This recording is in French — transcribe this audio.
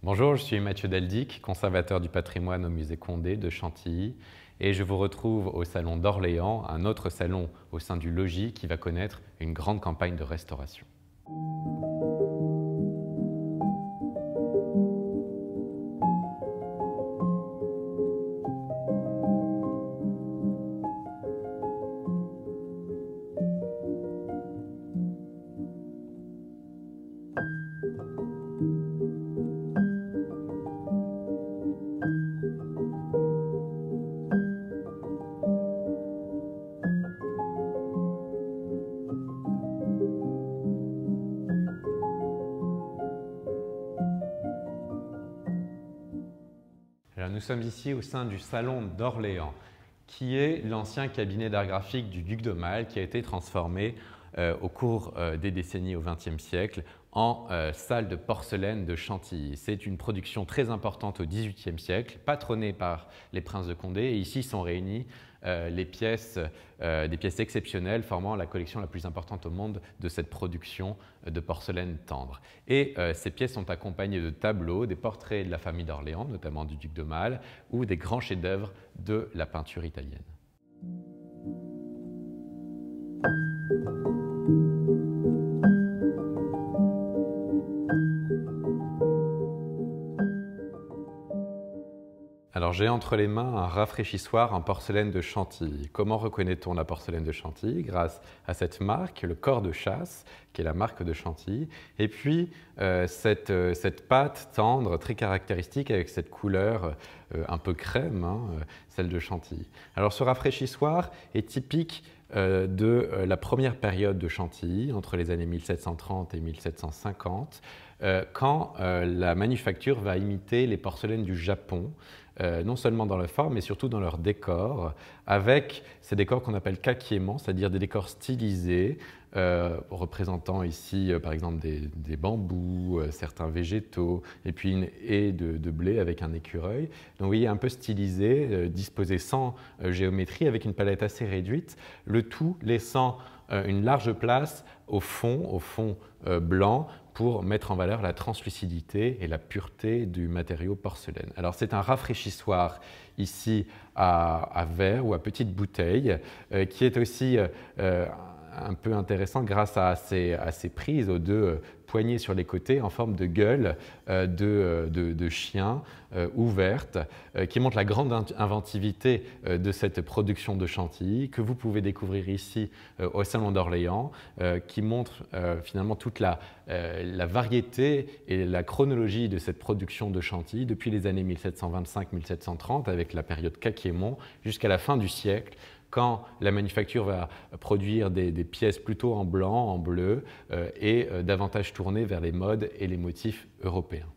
Bonjour, je suis Mathieu Deldic, conservateur du patrimoine au musée Condé de Chantilly et je vous retrouve au Salon d'Orléans, un autre salon au sein du logis qui va connaître une grande campagne de restauration. Alors, nous sommes ici au sein du Salon d'Orléans, qui est l'ancien cabinet d'art graphique du duc d'Aumale qui a été transformé au cours des décennies au XXe siècle en salle de porcelaine de Chantilly. C'est une production très importante au XVIIIe siècle, patronnée par les princes de Condé. Et ici sont réunies des pièces exceptionnelles formant la collection la plus importante au monde de cette production de porcelaine tendre. Et ces pièces sont accompagnées de tableaux, des portraits de la famille d'Orléans, notamment du duc d'Aumale, ou des grands chefs-d'œuvre de la peinture italienne. Alors j'ai entre les mains un rafraîchissoir en porcelaine de Chantilly. Comment reconnaît-on la porcelaine de Chantilly? Grâce à cette marque, le corps de chasse, qui est la marque de Chantilly, et puis cette pâte tendre, très caractéristique, avec cette couleur un peu crème, celle de Chantilly. Alors ce rafraîchissoir est typique de la première période de Chantilly, entre les années 1730 et 1750, quand la manufacture va imiter les porcelaines du Japon, non seulement dans leur forme, mais surtout dans leur décor, avec ces décors qu'on appelle kakiémon, c'est-à-dire des décors stylisés, représentant ici par exemple des bambous, certains végétaux, et puis une haie de blé avec un écureuil. Donc vous voyez, un peu stylisé, disposé sans géométrie, avec une palette assez réduite, le tout laissant une large place au fond blanc, pour mettre en valeur la translucidité et la pureté du matériau porcelaine. Alors c'est un rafraîchissoir ici à verre ou à petite bouteille qui est aussi un peu intéressant grâce à ces prises aux deux poignées sur les côtés en forme de gueule de chien ouverte, qui montre la grande inventivité de cette production de Chantilly que vous pouvez découvrir ici au Salon d'Orléans, qui montre finalement toute la variété et la chronologie de cette production de Chantilly depuis les années 1725-1730 avec la période kakiémon jusqu'à la fin du siècle, quand la manufacture va produire des pièces plutôt en blanc, en bleu et davantage tournées vers les modes et les motifs européens.